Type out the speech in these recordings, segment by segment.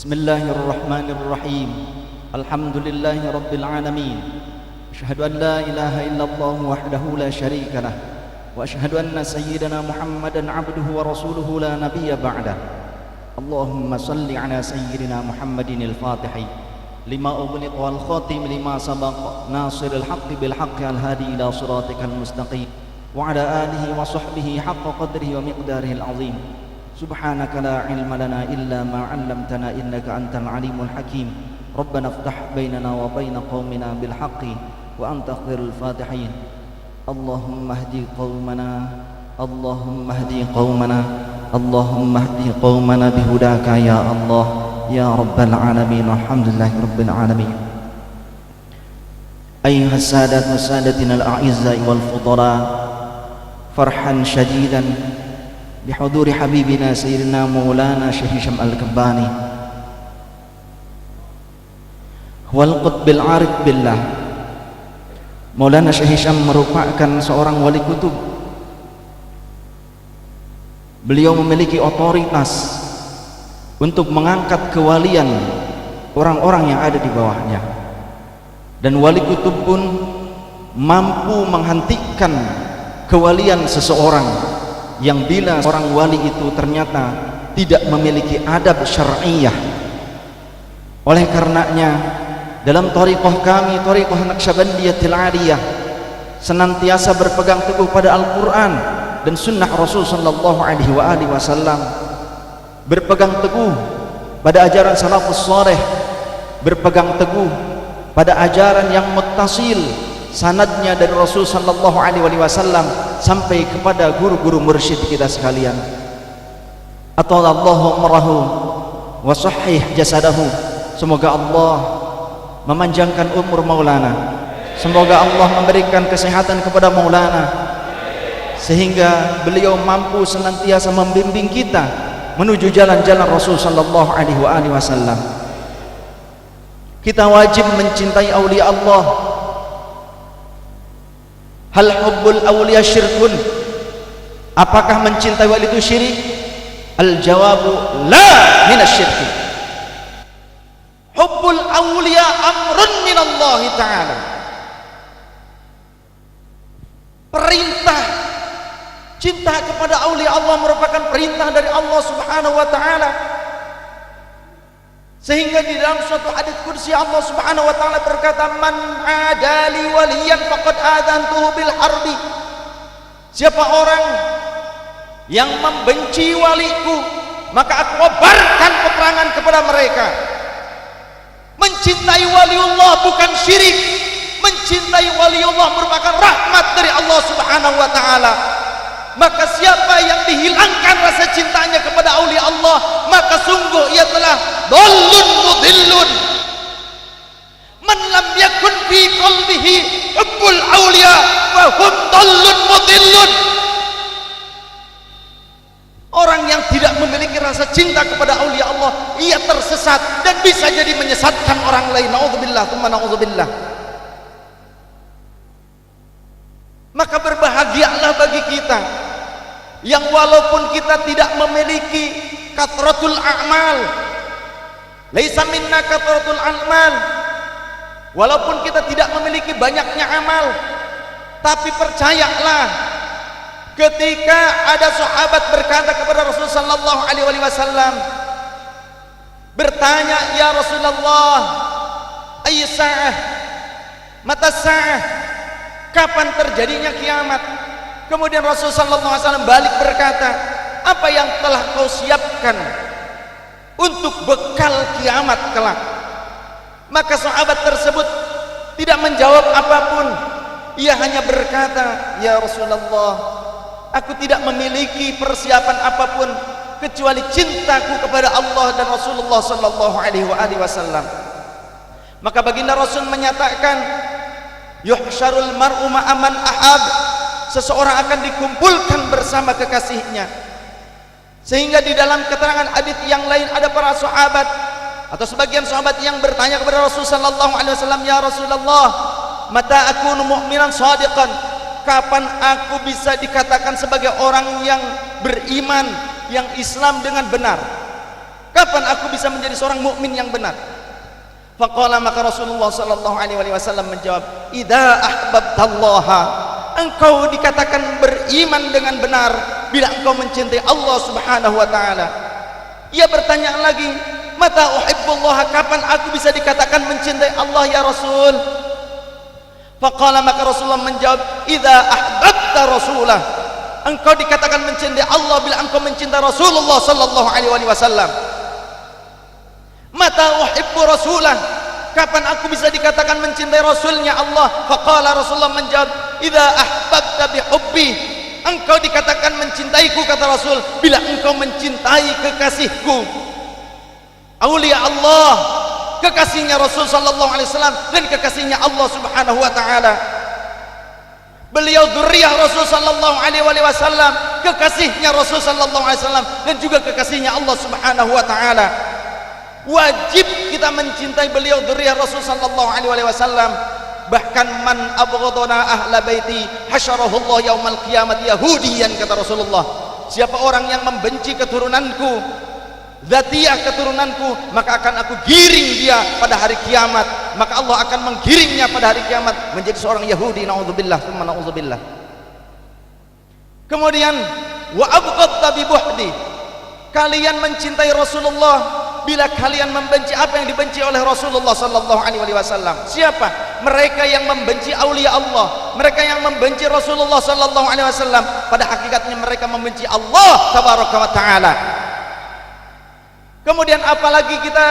Bismillahirrahmanirrahim. Alhamdulillahi rabbil alamin. Asyhadu an la ilaha illallah wahdahu la syarika lah. Wa asyhadu anna sayyidana Muhammadan abduhu wa rasuluhu la nabiyya ba'dah. Allahumma salli ala sayyidina Muhammadin al-Fatihi lima ughliqa wal khatim lima sabaq nasiril haqqi bil haqqi al hadi ila siratikal mustaqim wa ala alihi wa sahbihi haqqa qadrihi wa miqdarihi al-azim. Subhanaka la ilma lana illa ma 'allamtana innaka antal alimul hakim. Rabbana iftah bainana wa baina qaumina bil haqqi wa anta khairul fatihin. Allahumma hdi qaumana, Allahumma hdi qaumana, Allahumma hdi qaumana bihudaka ya Allah ya rabbal alamin. Alhamdulillahi rabbil alamin. Ayuha sadat wa sadatina al-a'izza wal fudala, farhan shadidan bihuduri habibina sayyidina maulana Syekh Hisham Al-Kabbani wal qutbil arif billah. Maulana Syekh Hisham merupakan seorang wali kutub. Beliau memiliki otoritas untuk mengangkat kewalian orang-orang yang ada di bawahnya, dan wali kutub pun mampu menghentikan kewalian seseorang yang bila seorang wali itu ternyata tidak memiliki adab syar'iyah. Oleh karenanya dalam thariqah kami, thariqah Naqsybandiyatil 'Aliyah, senantiasa berpegang teguh pada Al-Quran dan sunnah Rasul sallallahu alaihi wasallam, berpegang teguh pada ajaran salafus saleh, berpegang teguh pada ajaran yang muttasil sanadnya dari Rasul sallallahu alaihi wasallam sampai kepada guru-guru mursyid kita sekalian. Atallahu umrahu wa sahih jasadahu. Semoga Allah memanjangkan umur Maulana, semoga Allah memberikan kesehatan kepada Maulana sehingga beliau mampu senantiasa membimbing kita menuju jalan-jalan Rasul sallallahu alaihi wasallam. Kita wajib mencintai aulia Allah. Hal hubbul awliya syirkun? Apakah mencintai wali itu syirik? Al-jawabu la minasyirki. Hubbul awliya amrun minallahi ta'ala. Perintah cinta kepada aulia Allah merupakan perintah dari Allah Subhanahu wa ta'ala, sehingga di dalam suatu hadits qudsi Allah Subhanahu wa ta'ala berkata, man adali waliyan faqad adantuhu bil harbi. Siapa orang yang membenci waliku, maka aku kabarkan peperangan kepada mereka. Mencintai waliullah bukan syirik. Mencintai waliullah merupakan rahmat dari Allah Subhanahu wa ta'ala. Maka siapa yang dihilangkan rasa cintanya kepada aulia Allah, maka sungguh ia telah dhallun mudhillun. Man lam yakun fi qalbihi hubbul aulia wa hum dhallun mudhillun. Orang yang tidak memiliki rasa cinta kepada aulia Allah, ia tersesat dan bisa jadi menyesatkan orang lain. Nauzubillah, tsumma nauzubillah. Maka berbahagialah bagi kita yang walaupun kita tidak memiliki kathratul a'mal, laisa minna kathratul a'mal, walaupun kita tidak memiliki banyaknya amal, tapi percayalah, ketika ada sahabat berkata kepada Rasul sallallahu alaihi wasallam, bertanya, ya Rasulullah, ayy sa'ah, mata sa'ah, kapan terjadinya kiamat? Kemudian Rasul sallallahu alaihi wasallam balik berkata, apa yang telah kau siapkan untuk bekal kiamat kelak? Maka sahabat tersebut tidak menjawab apapun. Ia hanya berkata, ya Rasulullah, aku tidak memiliki persiapan apapun kecuali cintaku kepada Allah dan Rasulullah sallallahu alaihi wasallam. Maka baginda Rasul menyatakan, yuhsyarul mar'u ma'a man ahab. Seseorang akan dikumpulkan bersama kekasihnya. Sehingga di dalam keterangan hadits yang lain ada para sahabat atau sebagian sahabat yang bertanya kepada Rasul sallallahu alaihi wasallam, ya Rasulullah, mata akunu mu'minan shadiqan? Kapan aku bisa dikatakan sebagai orang yang beriman, yang Islam dengan benar? Kapan aku bisa menjadi seorang mukmin yang benar? Faqala, maka Rasulullah sallallahu alaihi wasallam menjawab, idza ahbabtallaha, engkau dikatakan beriman dengan benar bila engkau mencintai Allah Subhanahu wa taala. Ia bertanya lagi, mata uhibbullah, kapan aku bisa dikatakan mencintai Allah ya Rasul? Faqala, maka Rasulullah menjawab, idza ahbabta rasulah, engkau dikatakan mencintai Allah bila engkau mencintai Rasulullah sallallahu alaihi wasallam. Mata uhibbu rasulah, kapan aku bisa dikatakan mencintai Rasulnya Allah? Faqala, Rasulullah menjawab, idza ahbabta bihubbi, engkau dikatakan mencintaiku, kata Rasul, bila engkau mencintai kekasihku. Aulia Allah, kekasihnya Rasul sallallahu alaihi wasallam dan kekasihnya Allah Subhanahu wa taala. Beliau dzurriyyah Rasul sallallahu alaihi wasallam, kekasihnya Rasul sallallahu alaihi wasallam dan juga kekasihnya Allah Subhanahu wa taala. Wajib kita mencintai beliau, dzurriyyah Rasul sallallahu alaihi wasallam. Bahkan man abghadana ahla baiti hasyarahullah yaumal qiyamati yahudiyan, kata Rasulullah. Siapa orang yang membenci keturunanku, zatiyah keturunanku, maka akan aku giring dia pada hari kiamat. Maka Allah akan menggiringnya pada hari kiamat menjadi seorang Yahudi. Na'udzubillah, tsumma na'udzubillah. Kemudian wa abghadta bi buhdi, kalian mencintai Rasulullah bila kalian membenci apa yang dibenci oleh Rasulullah sallallahu alaihi wasallam. Siapa? Mereka yang membenci aulia Allah, mereka yang membenci Rasulullah sallallahu alaihi wasallam, pada hakikatnya mereka membenci Allah tabaraka wa taala. Kemudian apalagi kita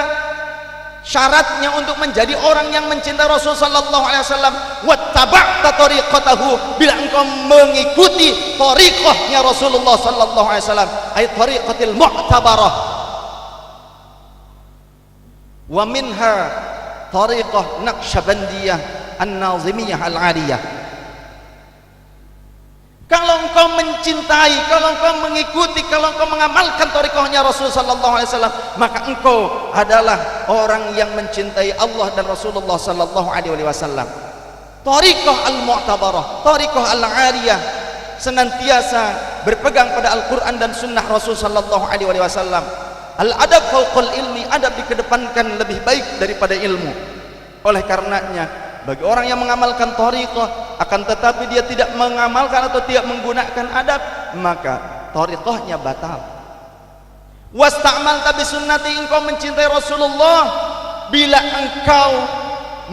syaratnya untuk menjadi orang yang mencintai Rasul sallallahu alaihi wasallam, wattaba'ta tariqatahu, bila engkau mengikuti tariqahnya Rasulullah sallallahu alaihi wasallam, ay tariqatil mu'tabarah. Wa minha tariqah Naqsyabandiyah An-Nazimiyah Al-Aliyah. Kalau engkau mencintai, kalau engkau mengikuti, kalau engkau mengamalkan tariqahnya Rasul sallallahu alaihi wasallam, maka engkau adalah orang yang mencintai Allah dan Rasulullah sallallahu alaihi wasallam. Tariqah al-mu'tabarah, tariqah al-aliyah, senantiasa berpegang pada Al-Qur'an dan sunnah Rasul sallallahu alaihi wasallam. Al-adab fauqal ilmi, adab dikedepankan lebih baik daripada ilmu. Oleh karenanya, bagi orang yang mengamalkan thariqah akan tetapi dia tidak mengamalkan atau tidak menggunakan adab, maka thariqahnya batal. Wasta'malta bi sunnati, engkau mencintai Rasulullah bila engkau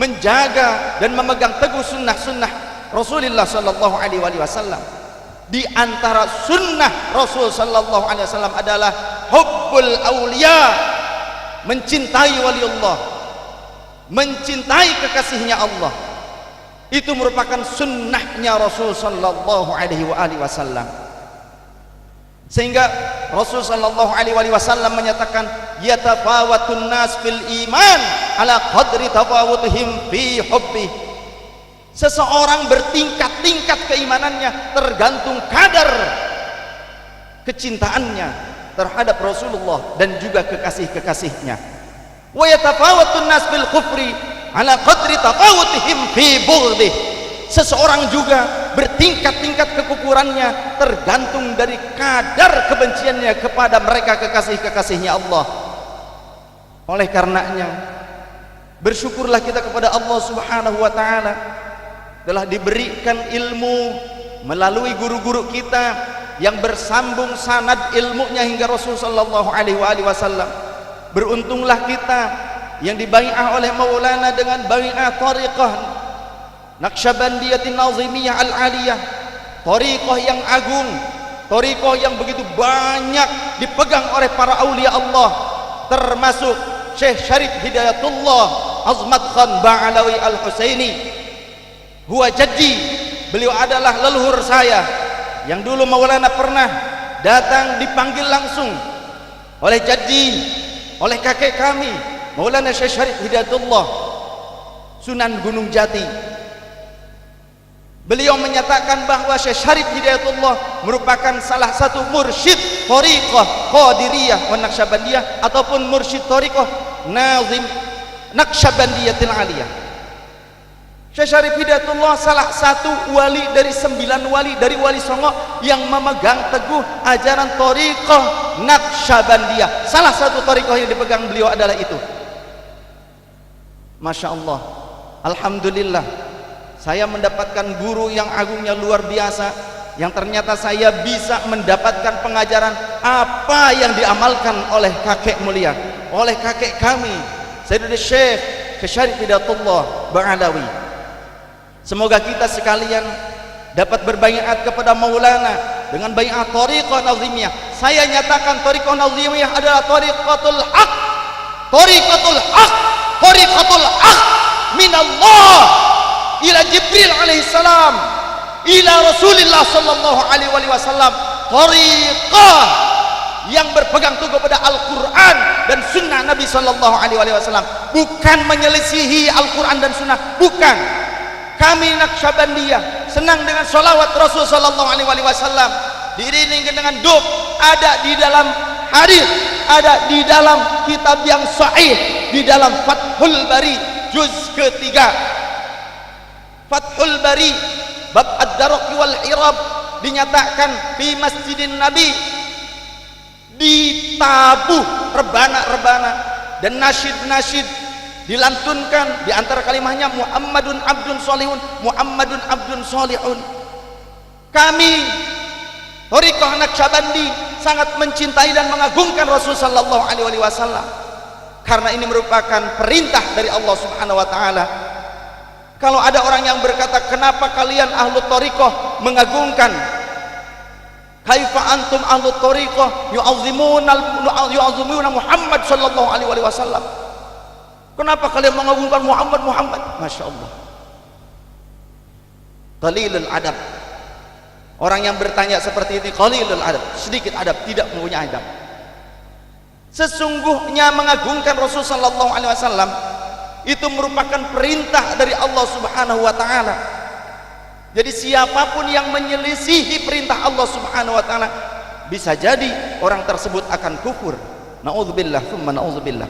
menjaga dan memegang teguh sunnah-sunnah Rasulullah sallallahu alaihi wasallam. Di antara sunnah Rasul sallallahu alaihi wasallam adalah hubbul auliya, mencintai waliullah, mencintai kekasihnya Allah. Itu merupakan sunnahnya Rasul sallallahu alaihi wasallam. Sehingga Rasul sallallahu alaihi wasallam menyatakan, yatafawatun nas fil iman ala qadri tafawutihim fi hubbi. Seseorang bertingkat-tingkat keimanannya tergantung kadar kecintaannya terhadap Rasulullah dan juga kekasih-kekasihnya. Wa yatafawatun nas bil kufri ala qadri tafawutihim fi bughdih. Seseorang juga bertingkat-tingkat kekufurannya tergantung dari kadar kebenciannya kepada mereka kekasih-kekasihnya Allah. Oleh karenanya, bersyukurlah kita kepada Allah Subhanahu wa taala telah diberikan ilmu melalui guru-guru kita yang bersambung sanad ilmunya hingga Rasul sallallahu alaihi wasallam. Beruntunglah kita yang dibai'ah oleh Maulana dengan bai'ah tariqah Naqsyabandiyatin Nazimiyah Al-Aliyah, tariqah yang agung, tariqah yang begitu banyak dipegang oleh para aulia Allah, termasuk Syekh Syarif Hidayatullah Azmat Khan Ba'alawi Al-Husaini. Huwa jaddi, beliau adalah leluhur saya yang dulu Maulana pernah datang dipanggil langsung oleh jaddi, oleh kakek kami Maulana Syekh Syarif Hidayatullah Sunan Gunung Jati. Beliau menyatakan bahwa Syekh Syarif Hidayatullah merupakan salah satu mursyid thariqah Qadiriyah wa Naqsyabandiyah ataupun mursyid thariqah Nazim Naqsyabandiyatil Aliyah. Syekh Syarif Hidayatullah salah satu wali dari 9 wali dari Wali Songo yang memegang teguh ajaran thariqah Naqsyabandiyah. Salah satu thariqah yang dipegang beliau adalah itu. Masya Allah, alhamdulillah, saya mendapatkan guru yang agungnya luar biasa, yang ternyata saya bisa mendapatkan pengajaran apa yang diamalkan oleh kakek mulia, oleh kakek kami Sayyidina Syekh Syarif Hidayatullah Ba'alawi. Semoga kita sekalian dapat berbaiat kepada Maulana dengan baiat thariqah nazimiyah. Saya nyatakan thariqah nazimiyah adalah thariqatul haq, thariqatul haq, thariqatul haq minallah ila Jibril alaihissalam ila Rasulillah sallallahu alaihi wasallam. Thariqah yang berpegang teguh pada Al-Quran dan Sunnah Nabi sallallahu alaihi wasallam, bukan menyelisihi Al-Quran dan Sunnah, bukan. Kami Naqsyabandiyah senang dengan sholawat Rasul sallallahu alaihi wasallam, diiringi dengan dub, ada di dalam hadis, ada di dalam kitab yang sahih, di dalam Fathul Bari juz ketiga. Fathul Bari bab ad-darq wal irab dinyatakan di Masjidin Nabi ditabuh rebana-rebana dan nasyid-nasyid dilantunkan, di antara kalimahnya Muhammadun abdun solihun, Muhammadun abdun solihun. Kami thariqah Naqsyabandi sangat mencintai dan mengagungkan Rasul sallallahu alaihi wasallam karena ini merupakan perintah dari Allah Subhanahu wa taala. Kalau ada orang yang berkata, kenapa kalian ahlu thariqah mengagungkan, kaifa antum ahlu thariqah yu'azzimuna Muhammad sallallahu alaihi wasallam, kenapa kalian mengagungkan Muhammad? Masya Allah, qalilul adab. Orang yang bertanya seperti ini qalilul adab, sedikit adab, tidak mempunyai adab. Sesungguhnya mengagungkan Rasul sallallahu alaihi wasallam itu merupakan perintah dari Allah Subhanahu wa taala. Jadi siapapun yang menyelisihi perintah Allah Subhanahu wa taala, bisa jadi orang tersebut akan kufur. Nauzubillah tsumma nauzubillah.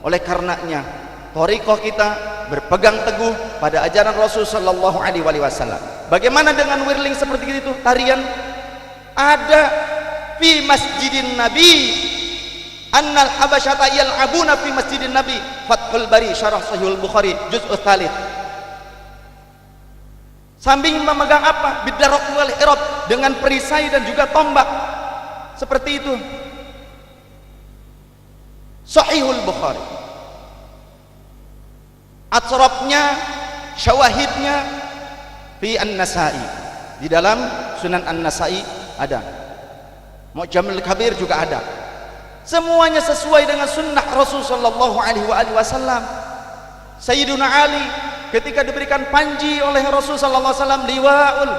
Oleh karenanya thariqah kita berpegang teguh pada ajaran Rasul sallallahu alaihi wasallam. Bagaimana dengan whirling seperti itu? Tarian ada fi Masjidin Nabi, annal habasyata yal'abuna fi Masjidin Nabi. Fathul Bari syarah Sahihul Bukhari juz'ul tsalits. Sambil memegang apa? Bidarq wal irab, dengan perisai dan juga tombak. Seperti itu. Sahihul Bukhari. Atrabnya, syawahidnya fi An-Nasa'i, di dalam Sunan An-Nasa'i ada, Mu'jamul Kabir juga ada. Semuanya sesuai dengan sunnah Rasul sallallahu alaihi wasallam. Sayyiduna Ali ketika diberikan panji oleh Rasul sallallahu alaihi wasallam liwaul,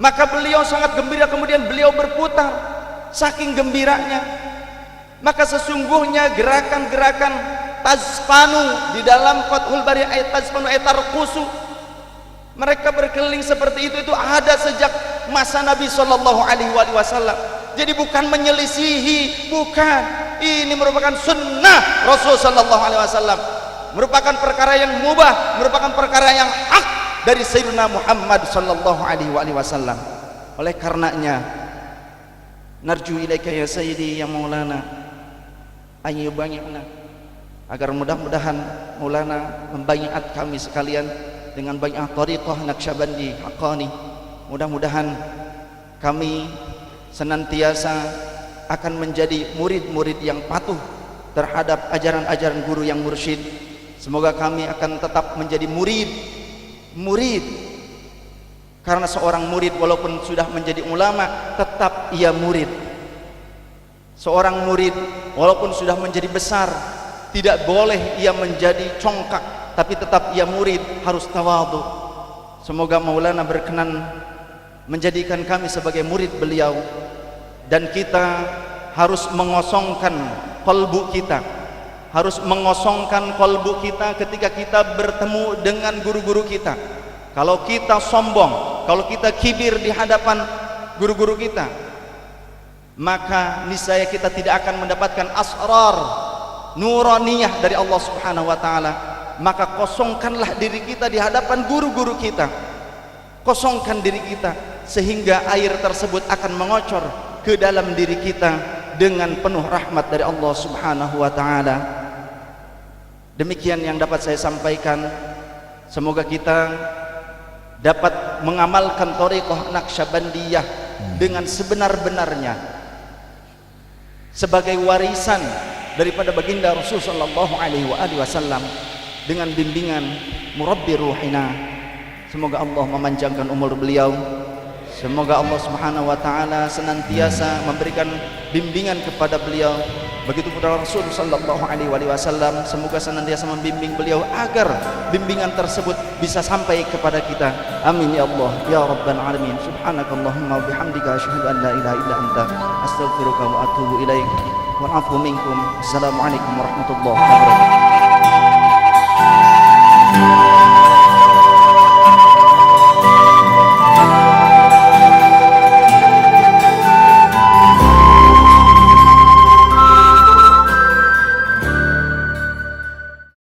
maka beliau sangat gembira, kemudian beliau berputar saking gembiranya. Maka sesungguhnya gerakan-gerakan tazpanu di dalam Fathul Bari, ayat tazpanu, ayat tarqusu, mereka berkeliling seperti itu ada sejak masa Nabi sallallahu alaihi wasallam. Jadi bukan menyelisihi, bukan. Ini merupakan sunnah Rasul sallallahu alaihi wasallam, merupakan perkara yang mubah, merupakan perkara yang hak dari Sayyidina Muhammad sallallahu alaihi wasallam. Oleh karenanya narju ilaika ya sayyidi ya maulana ayyubangi'na, agar mudah-mudahan Maulana membaiat kami sekalian dengan baiat thariqah Naqsyabandi haqqani. Mudah-mudahan kami senantiasa akan menjadi murid-murid yang patuh terhadap ajaran-ajaran guru yang mursyid. Semoga kami akan tetap menjadi murid, karena seorang murid walaupun sudah menjadi ulama tetap ia murid. Seorang murid walaupun sudah menjadi besar tidak boleh ia menjadi congkak, tapi tetap ia murid, harus tawadhu. Semoga Maulana berkenan menjadikan kami sebagai murid beliau, dan kita harus mengosongkan kalbu kita, harus mengosongkan kalbu kita ketika kita bertemu dengan guru-guru kita. Kalau kita sombong, kalau kita kibir di hadapan guru-guru kita, maka niscaya kita tidak akan mendapatkan asrar nuraniyah dari Allah Subhanahu wa taala. maka kosongkanlah diri kita di hadapan guru-guru kita. Kosongkan diri kita sehingga air tersebut akan mengocor ke dalam diri kita dengan penuh rahmat dari Allah Subhanahu wa taala. Demikian yang dapat saya sampaikan. Semoga kita dapat mengamalkan thariqah Naqsyabandiyah dengan sebenar-benarnya sebagai warisan daripada baginda Rasul sallallahu alaihi wasallam dengan bimbingan murabbi ruhina. Semoga Allah memanjangkan umur beliau. Semoga Allah Subhanahu wa taala senantiasa memberikan bimbingan kepada beliau. Begitu pula Rasul sallallahu alaihi wasallam, semoga senantiasa membimbing beliau agar bimbingan tersebut bisa sampai kepada kita. Amin ya Allah ya rabbal alamin. Subhanakallahumma wa bihamdika asyhadu an la ilaha illa anta astaghfiruka wa atubu ilaik. Wal 'afwu minkum. Assalamualaikum warahmatullahi wabarakatuh.